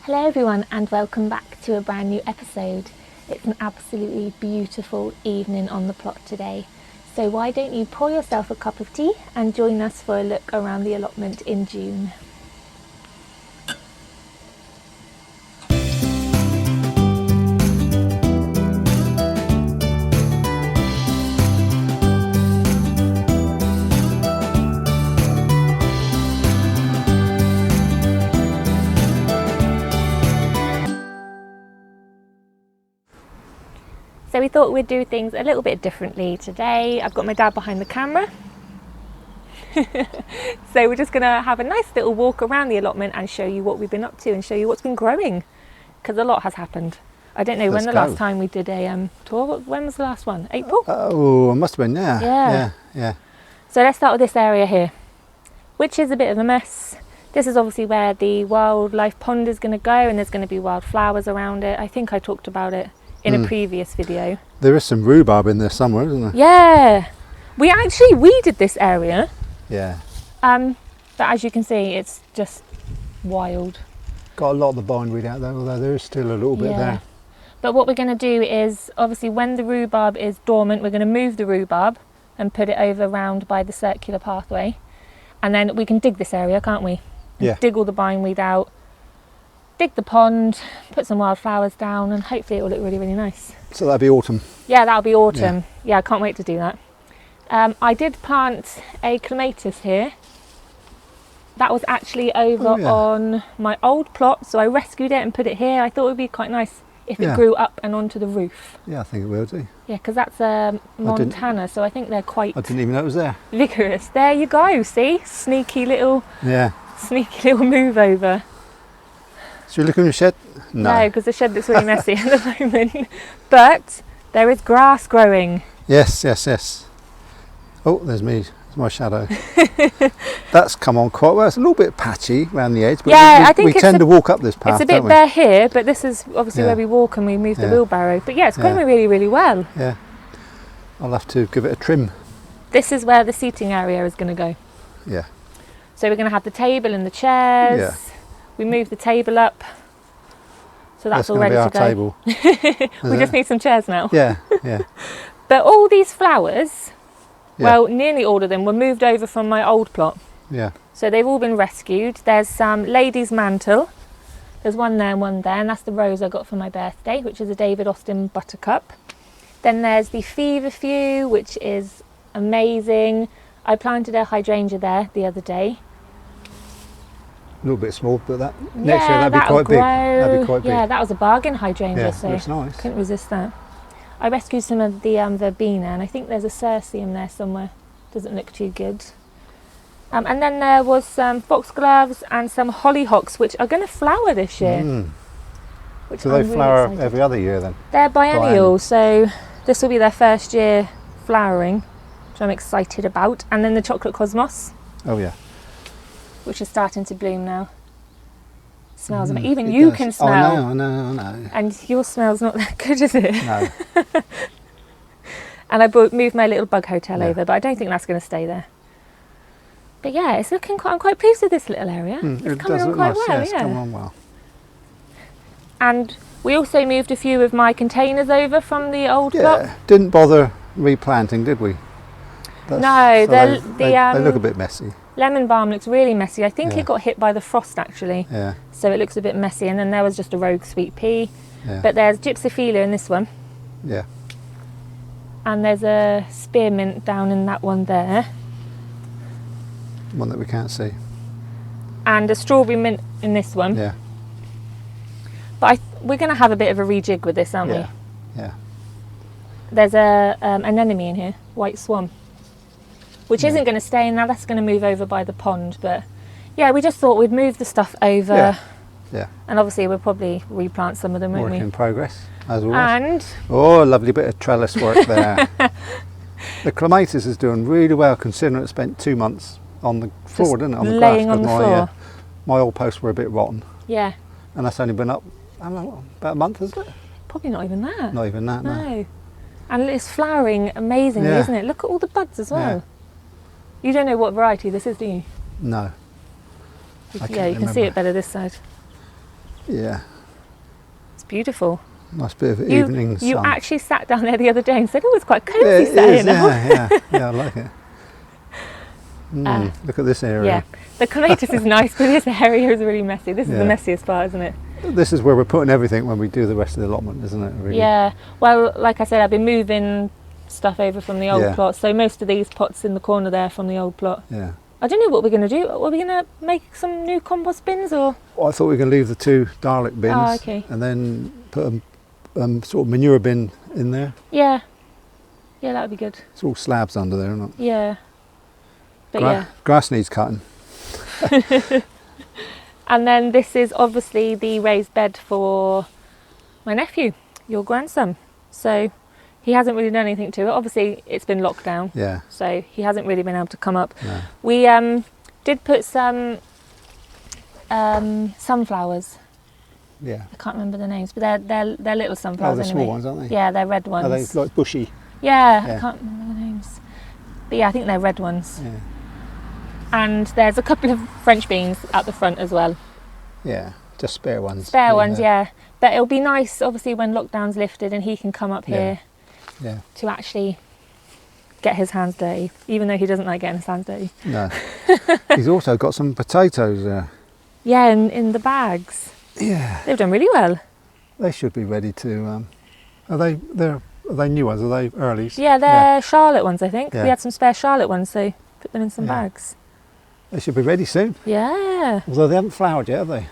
Hello everyone and welcome back to a brand new episode. It's an absolutely beautiful evening on the plot today. So why don't you pour yourself a cup of tea and join us for a look around the allotment in June. So we thought we'd do things a little bit differently today. I've got my dad behind the camera. So we're just going to have a nice little walk around the allotment and show you what we've been up to and show you what's been growing. Because a lot has happened. I don't know when the last time we did a tour. When was the last one? April? Oh, it must have been, yeah. So let's start with this area here, which is a bit of a mess. This is obviously where the wildlife pond is going to go, and there's going to be wildflowers around it. I think I talked about it in a previous video. There is some rhubarb in there somewhere, isn't there? Yeah, we actually weeded this area. Yeah. But as you can see, it's just wild. Got a lot of the bindweed out there, although there is still a little bit there. But what we're going to do is, obviously when the rhubarb is dormant, we're going to move the rhubarb and put it over round by the circular pathway. And then we can dig this area, can't we? Yeah. Dig all the bindweed out, dig the pond, put some wildflowers down, and hopefully it will look really, really nice. So that'll be autumn. Yeah, that'll be autumn. Yeah, I can't wait to do that. I did plant a clematis here. That was actually over on my old plot, so I rescued it and put it here. I thought it would be quite nice if it grew up and onto the roof. Yeah, I think it will do. Yeah, because that's Montana, so I think they're quite I didn't even know it was there. vigorous. There you go, see? Sneaky little move over. Should we look in the shed? No, because the shed looks really messy at the moment. But there is grass growing. Yes. Oh, there's me. There's my shadow. That's come on quite well. It's a little bit patchy around the edge, but I think we tend to walk up this path. It's a bit bare here, but this is obviously where we walk and we move the wheelbarrow. But yeah, it's growing really, really well. Yeah. I'll have to give it a trim. This is where the seating area is going to go. Yeah. So we're going to have the table and the chairs. Yeah. We move the table up. So that's all ready to go. Table. We just need some chairs now. Yeah. But all these flowers, well, nearly all of them were moved over from my old plot. Yeah. So they've all been rescued. There's some lady's mantle. There's one there and one there, and that's the rose I got for my birthday, which is a David Austin buttercup. Then there's the feverfew, which is amazing. I planted a hydrangea there the other day. A little bit small, but next year that'd be quite big. That'd be quite big. Yeah, that was a bargain hydrangea, so it's nice. Couldn't resist that. I rescued some of the verbena, and I think there's a cercium there somewhere. Doesn't look too good. And then there was some foxgloves and some hollyhocks, which are going to flower this year. Which so they flower every other year then? They're biennial, so this will be their first year flowering, which I'm excited about. And then the chocolate cosmos. Oh yeah. Which is starting to bloom now. Smells amazing. Even you can smell. I know. And your smell's not that good, is it? No. And I moved my little bug hotel over, but I don't think that's going to stay there. But yeah, it's looking I'm quite pleased with this little area. It's coming on quite well. It's coming on well. And we also moved a few of my containers over from the old plot. Didn't bother replanting, did we? No, they look a bit messy. Lemon balm looks really messy. I think it got hit by the frost actually. Yeah. So it looks a bit messy. And then there was just a rogue sweet pea. Yeah. But there's gypsophila in this one. Yeah. And there's a spearmint down in that one there. One that we can't see. And a strawberry mint in this one. Yeah. But we're going to have a bit of a rejig with this, aren't we? Yeah. There's an anemone in here, white swan, which isn't going to stay in now. That's going to move over by the pond. But yeah, we just thought we'd move the stuff over. Yeah. And obviously we'll probably replant some of them, won't we? Work in progress, as always. And a lovely bit of trellis work there. The clematis is doing really well, considering it spent 2 months on the floor, didn't it? On the laying grass, on the floor. My old posts were a bit rotten. Yeah. And that's only been up, I don't know, about a month, isn't it? Probably not even that. Not even that, no. And it's flowering amazingly, isn't it? Look at all the buds as well. You don't know what variety this is, do you? No. Yeah, you can see it better this side. Yeah, It's beautiful. nice bit of evening sun. You actually sat down there the other day and said, "Oh, it's quite Yeah, cosy it sat is, here now." yeah, I like it. Look at this area. Yeah, the clematis is nice, but this area is really messy. This is the messiest part, isn't it? This is where we're putting everything when we do the rest of the allotment, isn't it? Really? Yeah. Well, like I said, I've been moving stuff over from the old plot, so most of these pots in the corner there from the old plot. Yeah. I don't know what we're going to do. Are we going to make some new compost bins or? Well, I thought we were going to leave the 2 Dalek bins. Oh, okay. And then put a sort of manure bin in there. Yeah. Yeah, that would be good. It's all slabs under there, isn't it? Yeah. But Grass needs cutting. And then this is obviously the raised bed for my nephew, your grandson. So he hasn't really done anything to it. Obviously, it's been locked down. Yeah. So he hasn't really been able to come up. No. We did put some sunflowers. Yeah. I can't remember the names, but they're little sunflowers. Oh, they're anyway. small ones, aren't they? Yeah, they're red ones. Are they like bushy? Yeah, Yeah. I can't remember the names. But yeah, I think they're red ones. Yeah. And there's a couple of French beans at the front as well. Yeah, just spare ones. Spare ones, yeah. But it'll be nice, obviously, when lockdown's lifted and he can come up here to actually get his hands dirty, even though he doesn't like getting his hands dirty. No. He's also got some potatoes there. Yeah, in the bags. Yeah. They've done really well. They should be ready to. Are they new ones? Are they earlies? Yeah, they're Charlotte ones, I think. Yeah. We had some spare Charlotte ones, so put them in some Yeah. bags. They should be ready soon. Yeah. Although they haven't flowered yet, have they?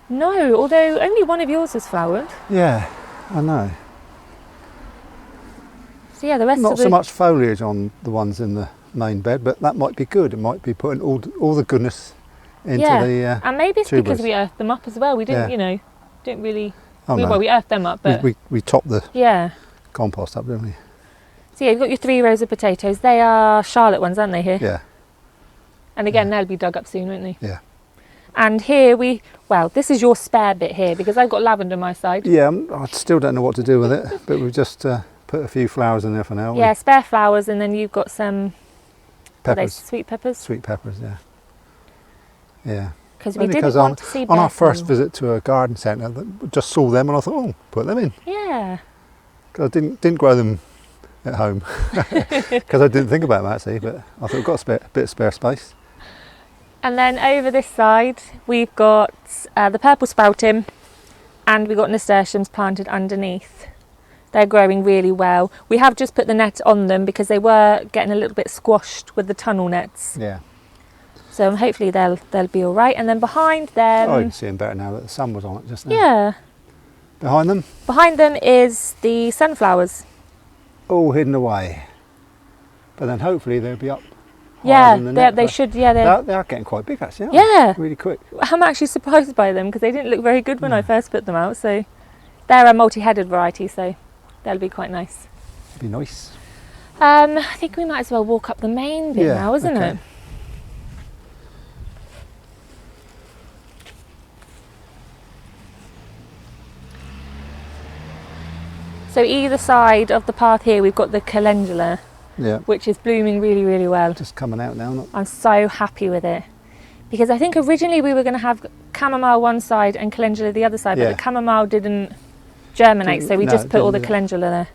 No, although only one of yours has flowered. Yeah, I know. So yeah, the rest Not of the... so much foliage on the ones in the main bed, but that might be good. It might be putting all the goodness into the and maybe it's tubers. because we earthed them up as well. We didn't, didn't really... Oh, no. Well, we earthed them up, but... We topped the Yeah. compost up, didn't we? So yeah, you've got your 3 rows of potatoes. They are Charlotte ones, aren't they, here? Yeah. And again, they'll be dug up soon, won't they? Yeah. And here this is your spare bit here, because I've got lavender on my side. Yeah, I still don't know what to do with it, but we've just put a few flowers in there for now. Yeah, spare flowers, and then you've got some... Peppers. Are they sweet peppers? Sweet peppers, yeah. Yeah. Because we Only didn't 'cause want to see on our first basil. visit to a garden centre, we just saw them and I thought, oh, put them in. Yeah. Because I didn't grow them at home, because I didn't think about them actually, but I thought we've got a bit of spare space. And then over this side, we've got the purple sprouting, and we've got nasturtiums planted underneath. They're growing really well. We have just put the net on them because they were getting a little bit squashed with the tunnel nets. Yeah. So hopefully they'll be all right. And then behind them... Oh, you can see them better now that the sun was on it just now. Yeah. Behind them? Behind them is the sunflowers. All hidden away. But then hopefully they'll be up higher Yeah, than the net. they should, yeah. They are getting quite big actually, aren't Yeah. they? Really quick. I'm actually surprised by them because they didn't look very good when I first put them out. So they're a multi-headed variety, so they'll be quite nice. Be nice. I think we might as well walk up the main bit now, isn't it? So either side of the path here we've got the calendula, which is blooming really, really well. Just coming out now. I'm so happy with it. Because I think originally we were going to have chamomile one side and calendula the other side, but the chamomile didn't germinate, so we just put all the calendula there.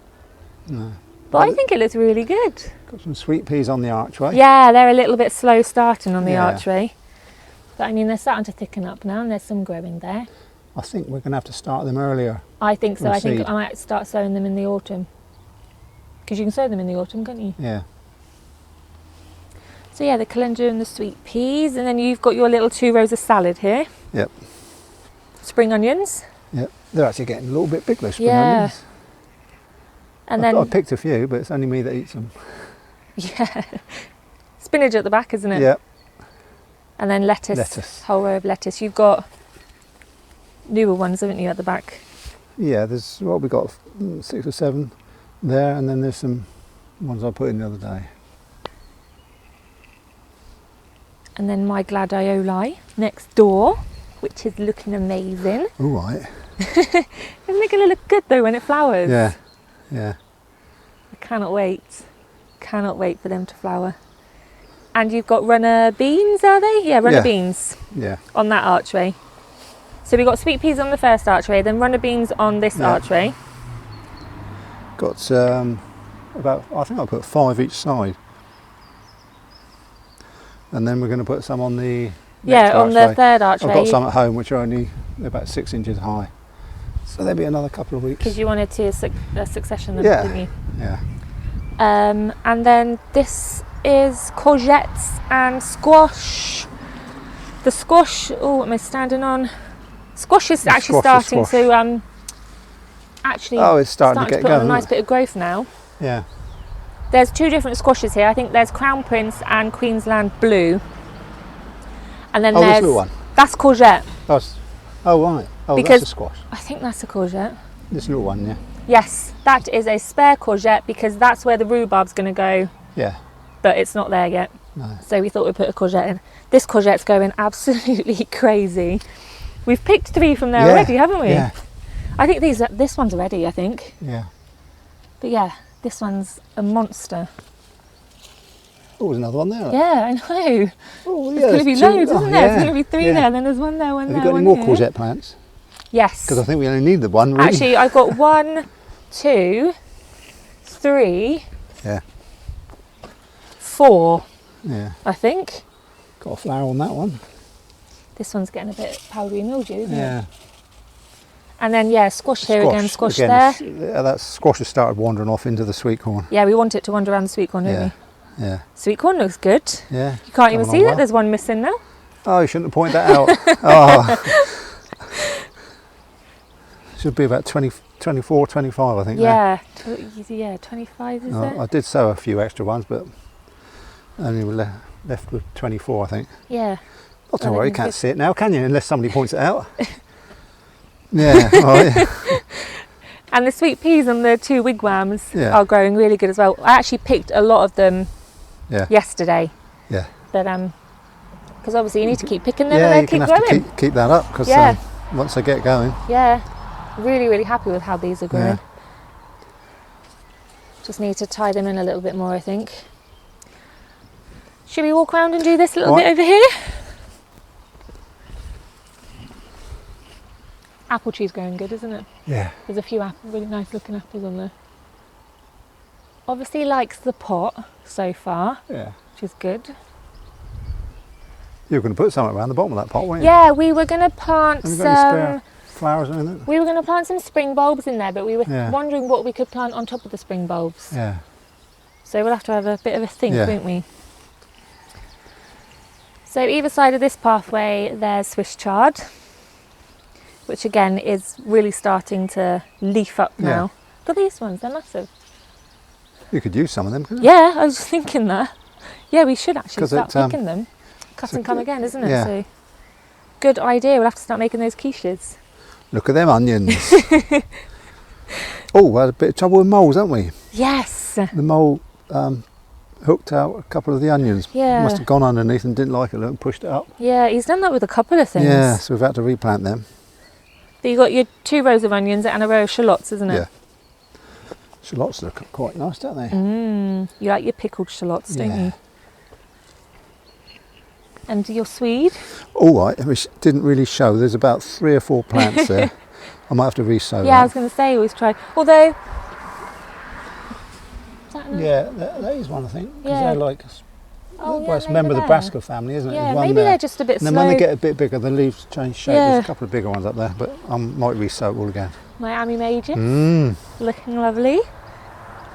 No. But I think it looks really good. Got some sweet peas on the archway. Yeah, they're a little bit slow starting on the archway. But I mean, they're starting to thicken up now and there's some growing there. I think we're going to have to start them earlier. I think so. From I think seed. I might start sowing them in the autumn. Because you can sow them in the autumn, can't you? Yeah. So yeah, the calendula and the sweet peas. And then you've got your little 2 rows of salad here. Yep. Spring onions. Yep. They're actually getting a little bit big, those spring Yeah. onions. And then I picked a few, but it's only me that eats them. yeah, spinach at the back, isn't it? Yep. And then lettuce. Whole row of lettuce. You've got newer ones, haven't you, at the back? Yeah, there's we got 6 or 7 there, and then there's some ones I put in the other day. And then my gladioli next door, which is looking amazing. All right. Isn't it going to look good though when it flowers? Yeah. Yeah. I cannot wait. Cannot wait for them to flower. And you've got runner beans, are they? Yeah, runner beans Yeah. on that archway. So we got sweet peas on the first archway, then runner beans on this archway. Got about, I think I'll put 5 each side. And then we're going to put some on the next on archway. the third archway. I've got some at home which are only about 6 inches high. So there'll be another couple of weeks. Because you wanted to succession them, didn't you? Yeah. And then this is courgettes and squash. The squash, oh, what am I standing on? Squash is actually starting to it's starting to get put going. on a nice bit of growth now. Yeah. There's 2 different squashes here. I think there's Crown Prince and Queensland Blue. And then there's this little one. That's courgette. Right. Oh, Because that's a squash. I think that's a courgette. This little one, yeah. Yes, that is a spare courgette because that's where the rhubarb's going to go. Yeah. But it's not there yet. No. So we thought we'd put a courgette in. This courgette's going absolutely crazy. We've picked 3 from there already, haven't we? Yeah. I think this one's ready, I think. Yeah. But yeah, this one's a monster. Oh, there's another one there. Yeah, I know. Oh, yeah. There's going to be loads, isn't there? There's going to be 3 yeah. there, then there's one there, one Have there, you got one any more here. courgette plants? Yes. Because I think we only need the one, really. Actually, I've got 1, 2, 3, Yeah. 4, Yeah. I think. Got a flower on that one. This one's getting a bit powdery mildew, isn't it? Yeah. And then, squash here again, squash there. That squash has started wandering off into the sweet corn. Yeah, we want it to wander around the sweet corn, don't we? Yeah. Sweet corn looks good. Yeah. You can't even Coming see on that well. there's one missing now. Oh, you shouldn't have pointed that out. Oh. Should be about 24, 25, I think. Yeah. Yeah, 25 is it? I did sow a few extra ones, but only were left with 24, I think. Yeah. Not to Well, worry, you then can't good. see it now, can you? Unless somebody points it out. Yeah. Oh, yeah. And the sweet peas and the 2 wigwams Yeah. are growing really good as well. I actually picked a lot of them Yeah. yesterday. Yeah. But because obviously you need to keep picking them Yeah, and you they can keep have growing. to keep that up because Yeah. once they get going. Yeah. Really, really happy with how these are growing. Yeah. Just need to tie them in a little bit more, I think. Should we walk around and do this a little Right. bit over here? Apple tree's growing good, isn't it? Yeah. There's a few really nice looking apples on there. Obviously likes the pot so far, Yeah. which is good. You were going to put something around the bottom of that pot, weren't you? Yeah, we were going to plant Have you got any some... spare flowers or anything? We were going to plant some spring bulbs in there, but we were Yeah. wondering what we could plant on top of the spring bulbs. Yeah. So we'll have to have a bit of a think, Yeah. won't we? So either side of this pathway there's Swiss chard, which again is really starting to leaf up Yeah. now. Look at these ones, they're massive. You could use some of them, couldn't you? Yeah, I was just thinking that. Yeah, we should actually 'Cause start it, picking them. Cut so and come again, isn't it? yeah. So good idea, we'll have to start making those quiches. Look at them onions. Oh, we had a bit of trouble with moles, haven't we? Yes. The mole hooked out a couple of the onions. Yeah. Must have gone underneath and didn't like it and pushed it up. Yeah, he's done that with a couple of things. Yeah, so we've had to replant them. But you got your 2 rows of onions and a row of shallots, isn't it? Yeah. Shallots look quite nice, don't they? You like your pickled shallots, don't Yeah. you? And your swede? All right, which didn't really show. There's about 3 or 4 plants there. I might have to re-sow Yeah, I that. was going to say always try. Although, is that Yeah, that is one, I think. Because Yeah. they're like, Oh, yeah, well, it's a maybe member of the there. brassica family, isn't it? Yeah, There's one maybe there. they're just a bit And then slow. when they get a bit bigger, the leaves change shape. Yeah. There's a couple of bigger ones up there, but I might re-sow it all again. Miami Major, Mmm. looking lovely.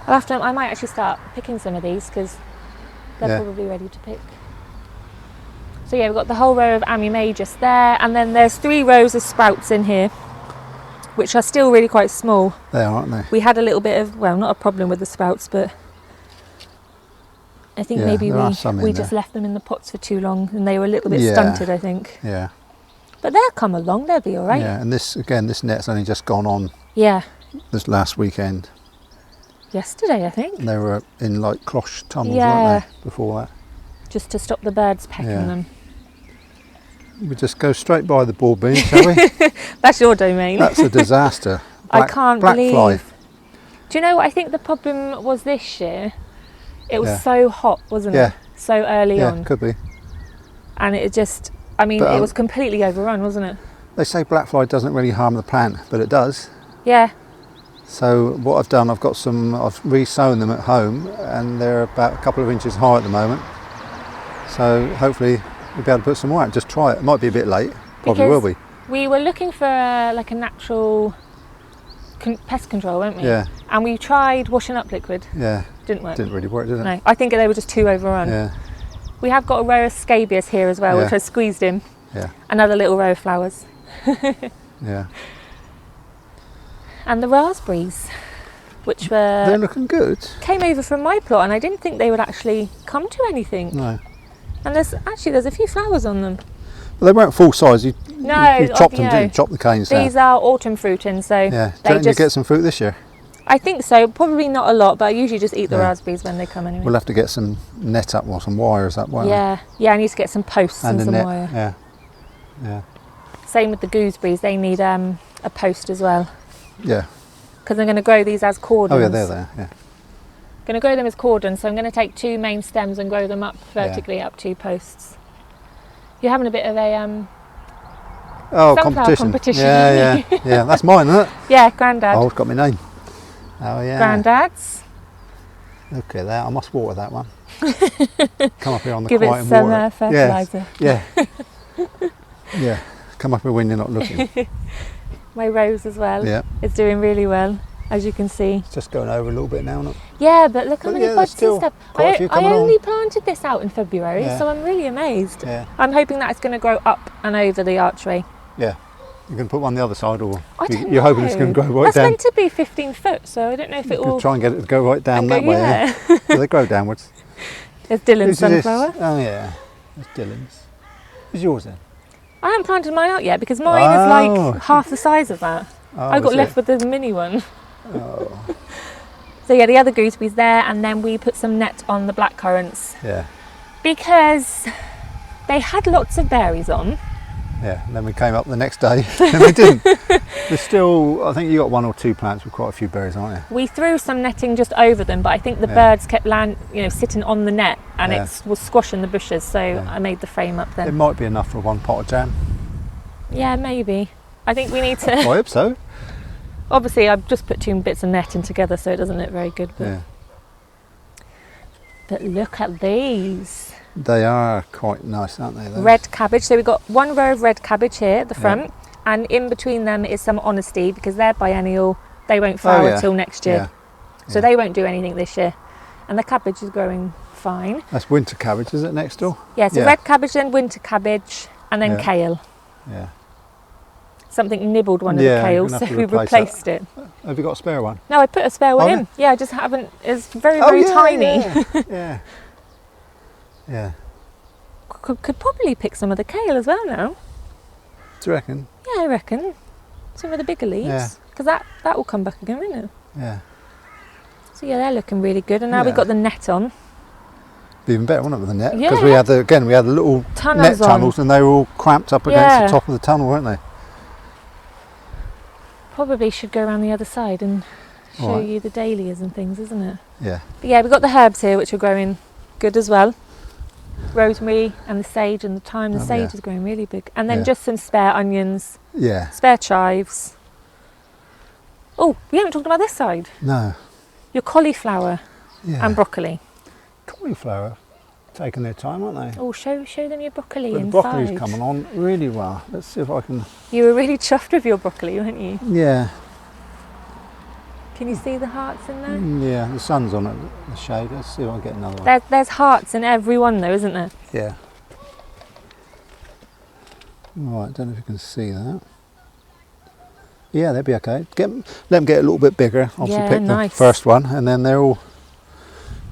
I might actually start picking some of these because they're Yeah. probably ready to pick. So yeah, we've got the whole row of Ami Majors there, and then there's 3 rows of sprouts in here, which are still really quite small. They are, aren't they? We had a little bit of, well, not a problem with the sprouts, but I think Yeah, maybe there are some in we just there. left them in the pots for too long and they were a little bit Yeah. stunted, I think. Yeah. But they'll come along, they'll be all right. Yeah, and this net's only just gone on Yeah. this last weekend. Yesterday, I think. And they were in like cloche tunnels, Yeah. weren't they, before that? Just to stop the birds pecking Yeah. them. We just go straight by the broad bean, shall we? That's your domain. That's a disaster. I can't black believe. fly. Do you know what I think the problem was this year? It was Yeah. so hot, wasn't Yeah. it? So early Yeah, on. could be. And it just, I mean, But, it was completely overrun, wasn't it? They say black fly doesn't really harm the plant, but it does. Yeah. So what I've done, I've re-sown them at home, and they're about a couple of inches high at the moment. So hopefully we'll be able to put some more out. Just try it. It might be a bit late. Probably Because will be. we were looking for like a natural pest control, weren't we? Yeah. And we tried washing up liquid. Yeah. Didn't work. Didn't really work, did it? No, I think they were just too overrun. Yeah. We have got a row of scabious here as well, Yeah. which I squeezed in. Yeah. Another little row of flowers. Yeah. And the raspberries, which They're were looking good. came over from my plot, and I didn't think they would actually come to anything. No. And there's a few flowers on them. But they weren't full size. You chopped them, didn't you? Chopped the canes down. These are autumn fruiting, so Yeah. they Don't you get some fruit this year? I think so. Probably not a lot, but I usually just eat the Yeah. raspberries when they come anyway. We'll have to get some net up or some wires up, won't we? Yeah, I need to get some posts and a some net. wire. Yeah. Yeah. Same with the gooseberries, they need a post as well. Yeah. Because I'm going to grow these as cordons. Oh yeah, they're there. Yeah. Going to grow them as cordons, so I'm going to take 2 main stems and grow them up vertically up 2 posts. You're having a bit of a Oh, sunflower competition. Yeah, yeah, yeah. That's mine, isn't it? yeah, Grandad. Oh, it's got my name. Oh yeah. Grandad's. Look at that. I must water that one. Come up here on the Give quiet it and some water. fertiliser. Yeah. Yeah. Come up here when you're not looking. My rose as well. Yeah. It's doing really well, as you can see. It's just going over a little bit now, isn't it? Yeah, but look how But many yeah, there's buds and still stuff. quite a few I coming only on. planted this out in February, Yeah. so I'm really amazed. Yeah. I'm hoping that it's going to grow up and over the archway. Yeah. You can put one on the other side, or I don't you're hoping know. it's going to grow right That's down. meant to be 15 foot, so I don't know if You it can will. try and get it to go right down and that go- way. yeah. Yeah, they grow downwards. There's Dylan's Whose is this? sunflower. Oh yeah, it's Dylan's. Who's yours then? I haven't planted mine out yet because mine Oh. is like half the size of that. Oh, I got is left it? with the mini one. Oh, So yeah, the other gooseberries there, and then we put some net on the black currants yeah, because they had lots of berries on. yeah. And then we came up the next day and we didn't. There's still, I think you got 1 or 2 plants with quite a few berries, aren't you? We threw some netting just over them, but I think the Yeah. birds kept sitting on the net, and Yeah. it was squashing the bushes. So Yeah. I made the frame up It then. might be enough for 1 pot of jam. Yeah, maybe. I think we need I to. hope so. Obviously, I've just put 2 bits of netting together, so it doesn't look very good. But, Yeah, but look at these they are quite nice, aren't they? Those? red cabbage. So we've got 1 row of red cabbage here at the front, and in between them is some honesty because they're biennial. They won't flower yeah. till next year, Yeah, so yeah. they won't do anything this year. And the cabbage is growing fine. That's winter cabbage, is it next door? Yeah, so Yeah. red cabbage, then winter cabbage, and then Yeah. kale. Yeah. Something nibbled one of Yeah, the kale, you're so gonna have to we replace replaced it. Have you got a spare one? No, I put a spare one Oh, in. yeah? Yeah, I just haven't. It's very, very yeah, tiny. Yeah. Yeah. Yeah. Could probably pick some of the kale as well now. Do you reckon? Yeah, I reckon. Some of the bigger Yeah. leaves. Because that will come back again, won't it? Yeah. So yeah, they're looking really good. And now we've Yeah. got the net on. Be even better, wouldn't it, with the net? Yeah. Because we had the little Tunnels net tunnels, and they were all cramped up against Yeah. the top of the tunnel, weren't they? Probably should go around the other side and show Alright. you the dahlias and things, isn't it? Yeah. But yeah, we've got the herbs here which are growing good as well. Rosemary and the sage and the thyme. The Oh, sage yeah. is growing really big. And then Yeah. just some spare onions, Yeah. spare chives. Oh, we haven't talked about this side. No. Your cauliflower Yeah. and broccoli. Cauliflower, taking their time, aren't they? Oh, show them your broccoli But the inside. broccoli's coming on really well. Let's see if I can. You were really chuffed with your broccoli, weren't you? Yeah. Can you see the hearts in there? Yeah. The sun's on it. The shade. Let's see if I can get another one. There's hearts in every one though, isn't there? Yeah. Right. Don't know if you can see that. Yeah, they'll be okay. Let them get a little bit bigger. Obviously, Yeah, pick nice. the first one, and then they're all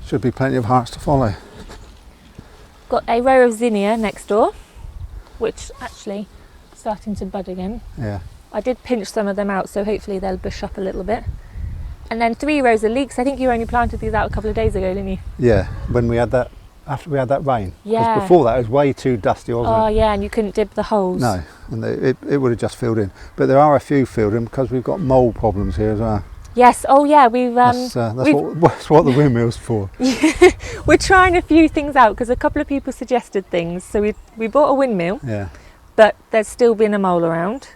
should be plenty of hearts to follow. Got a row of zinnia next door, which actually starting to bud again. Yeah. I did pinch some of them out, so hopefully they'll bush up a little bit. And then 3 rows of leeks. I think you only planted these out a couple of days ago, didn't you? Yeah. When we had that, after we had that rain. 'Cause Yeah. before that, it was way too dusty, wasn't Oh it? yeah, and you couldn't dip the holes. No, and it would have just filled in. But there are a few filled in because we've got mould problems here as well. Yes. Oh yeah, we've That's what the windmill's for. we're trying a few things out because a couple of people suggested things. So we bought a windmill, Yeah. but there's still been a mole around.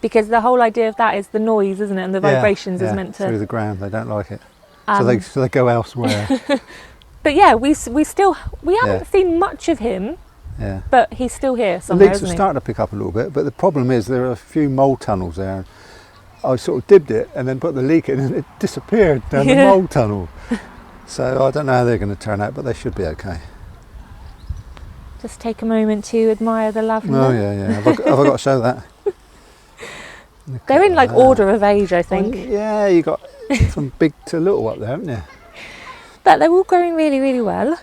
because the whole idea of that is the noise, isn't it? And the vibrations is meant to... through the ground. They don't like it. So they go elsewhere. But yeah, we haven't seen much of him. Yeah. But he's still here The somewhere, leeks isn't are he? starting to pick up a little bit, but the problem is there are a few mould tunnels there. I sort of dibbed it and then put the leek in and it disappeared down the mould tunnel. So I don't know how they're going to turn out, but they should be okay. Just take a moment to admire the lavender. Oh yeah. Have I got to show that? They're in like order of age, I think. Yeah, you got from big to little up there, haven't you? But they're all growing really, really well.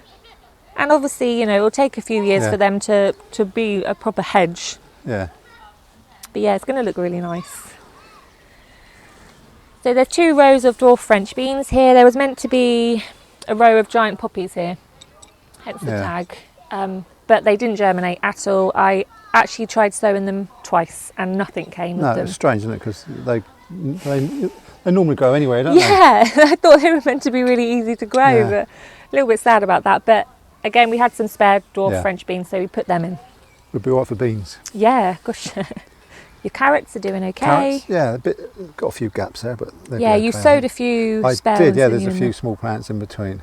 And obviously, you know, it'll take a few years for them to be a proper hedge. Yeah. But yeah, it's going to look really nice. So there's 2 rows of dwarf French beans here. There was meant to be a row of giant poppies here, hence the tag. But they didn't germinate at all. I actually tried sowing them twice and nothing came of them. No, it's strange, isn't it? Because they normally grow anyway, don't they? Yeah, I thought they were meant to be really easy to grow, but a little bit sad about that. But again, we had some spare dwarf French beans, so we put them in. Would be all right for beans. Yeah, gosh. Your carrots are doing okay. Carrots, yeah, got a few gaps there, but they'll be okay, you sowed a few spare I did, ones, yeah, didn't there's a you, few small plants in between.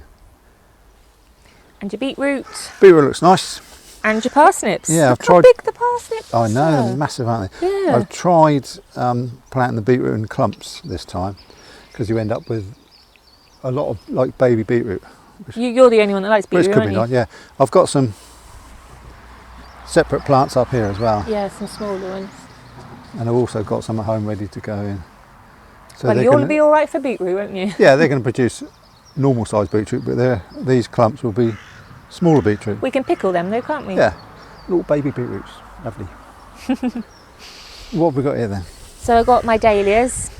And your beetroot. Beetroot looks nice. And your parsnips. Yeah, Look how big the parsnips I know, are. they're massive, aren't they? Yeah. I've tried planting the beetroot in clumps this time, because you end up with a lot of like baby beetroot. You're the only one that likes beetroot, Which could be aren't nice, yeah. I've got some separate plants up here as well. you? Yeah, some smaller ones. And I've also got some at home ready to go in. So Well, you'll be all right for beetroot, won't you? Yeah, they're going to produce normal sized beetroot, but these clumps will be smaller beetroot. We can pickle them though, can't we? Yeah, little baby beetroots, lovely. What have we got here then? So I got my dahlias.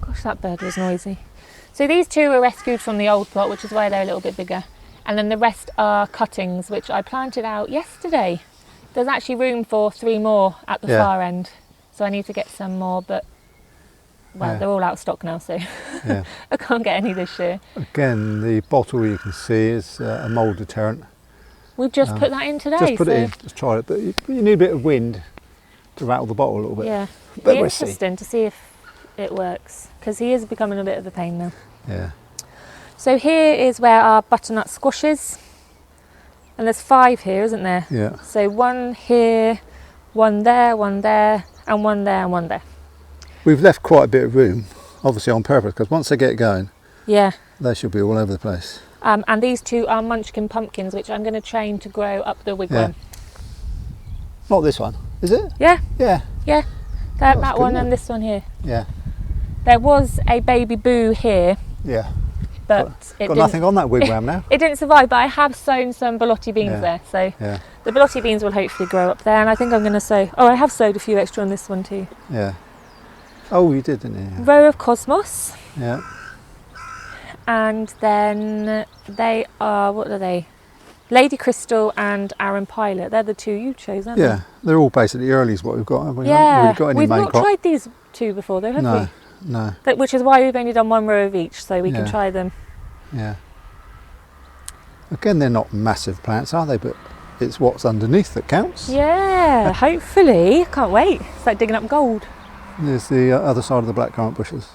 Gosh, that bird was noisy. So these 2 were rescued from the old plot, which is why they're a little bit bigger. And then the rest are cuttings, which I planted out yesterday. There's actually room for 3 more at the far end. So I need to get some more, but well, they're all out of stock now, so I can't get any this year. Again, the bottle you can see is a mould deterrent. We've just put that in today. Just put it in, just try it, but you need a bit of wind to rattle the bottle a little bit. Yeah, But be we'll see. interesting to see if it works, because he is becoming a bit of a pain now. Yeah. So here is where our butternut squash is. And there's 5 here, isn't there? Yeah. So 1 here, 1 there, 1 there, and 1 there, and 1 there. We've left quite a bit of room, obviously on purpose, because once they get going, Yeah. they should be all over the place. And these 2 are munchkin pumpkins, which I'm going to train to grow up the wigwam. Not this one, is it? Yeah, Yeah. yeah. That's That good, one isn't and it? this one here. Yeah. There was a baby boo here, Yeah. but it Got didn't. nothing on that wigwam now. It didn't survive, but I have sown some borlotti beans there, so Yeah. the borlotti beans will hopefully grow up there. And I think I'm going to sow. Oh, I have sowed a few extra on this one too. Yeah. Oh, you did, didn't you? Row of cosmos, Yeah. and then they are, what are they? Lady Crystal and Aaron Pilot. They're the 2 you chose, aren't Yeah. They're all basically earlies what we've got, haven't we? they? Yeah. We've got any We've main not crop? tried these 2 before though, have No. we? No. Which is why we've only done 1 row of each, so we can Yeah. try them. Yeah. Again, they're not massive plants, are they? But it's what's underneath that counts. Yeah, hopefully. Can't wait. It's like digging up gold. There's the other side of the blackcurrant bushes.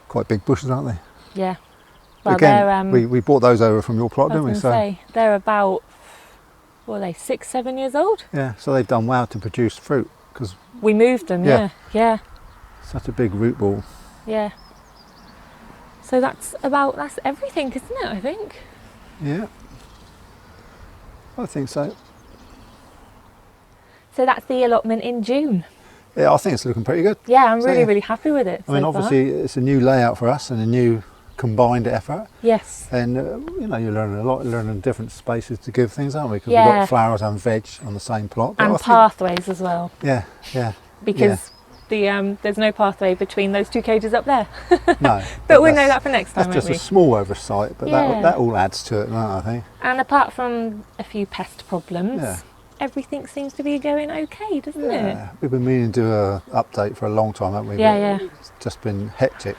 Quite big bushes, aren't they? Yeah. Well, Again, they're, we bought those over from your plot, I didn't we? was going to say, they're about, what are they, 6, 7 years old? Yeah, so they've done well to produce fruit because We moved them, Yeah. yeah. such a big root ball. Yeah. So that's everything, isn't it, I think? Yeah, I think so. So that's the allotment in June. Yeah, I think it's looking pretty good. Yeah, I'm So, really, yeah. really happy with it. I mean, so far. obviously, it's a new layout for us and a new combined effort. Yes. And you're learning a lot, learning different spaces to give things, aren't we? Because we've Yeah. got flowers and veg on the same plot. But I And think- pathways as well. Yeah, yeah. Because there's no pathway between those 2 cages up there. No. But we'll know that's- that for next time, That's just won't a we? small oversight, but Yeah. that all adds to it, I think. And apart from a few pest problems, Yeah. everything seems to be going okay, doesn't it? Yeah, we've been meaning to do a update for a long time, haven't we? Yeah, But yeah. It's just been hectic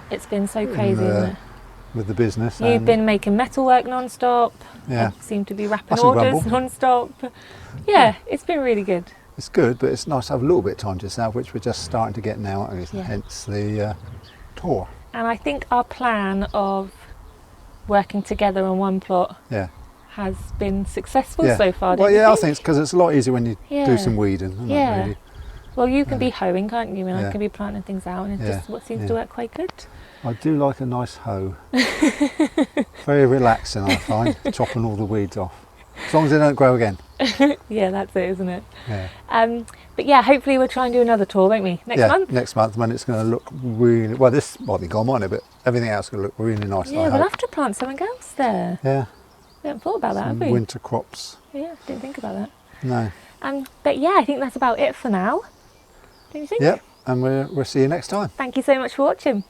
It's been so crazy, isn't it? with the business. You've and- been making metalwork non-stop. Yeah. I seem to be wrapping Mustn't orders grumble. non-stop. Yeah, it's been really good. it's good, but it's nice to have a little bit of time to yourself, which we're just starting to get now, Yeah. hence the tour. And I think our plan of working together on one plot Yeah. has been successful Yeah. so far. Well, don't you yeah, I think it's because it's a lot easier when you Yeah. do some weeding, isn't Yeah. it, really? Well, you can be hoeing, can't you? And I Yeah. can be planting things out, and it's Yeah. just what seems Yeah. to work quite good. I do like a nice hoe. Very relaxing, I find, chopping all the weeds off. As long as they don't grow again. Yeah, that's it, isn't it? Yeah. But yeah, hopefully we'll try and do another tour, won't we? Next month? Next month, when it's going to look really, well, this might be gone, mightn't it? But everything else is going to look really nice. Yeah, I we'll hope. have to plant something else there. Yeah. We haven't thought about that, have Some we? winter crops. Yeah, didn't think about that. No. But yeah, I think that's about it for now. Don't you think? Yep. And we'll see you next time. Thank you so much for watching.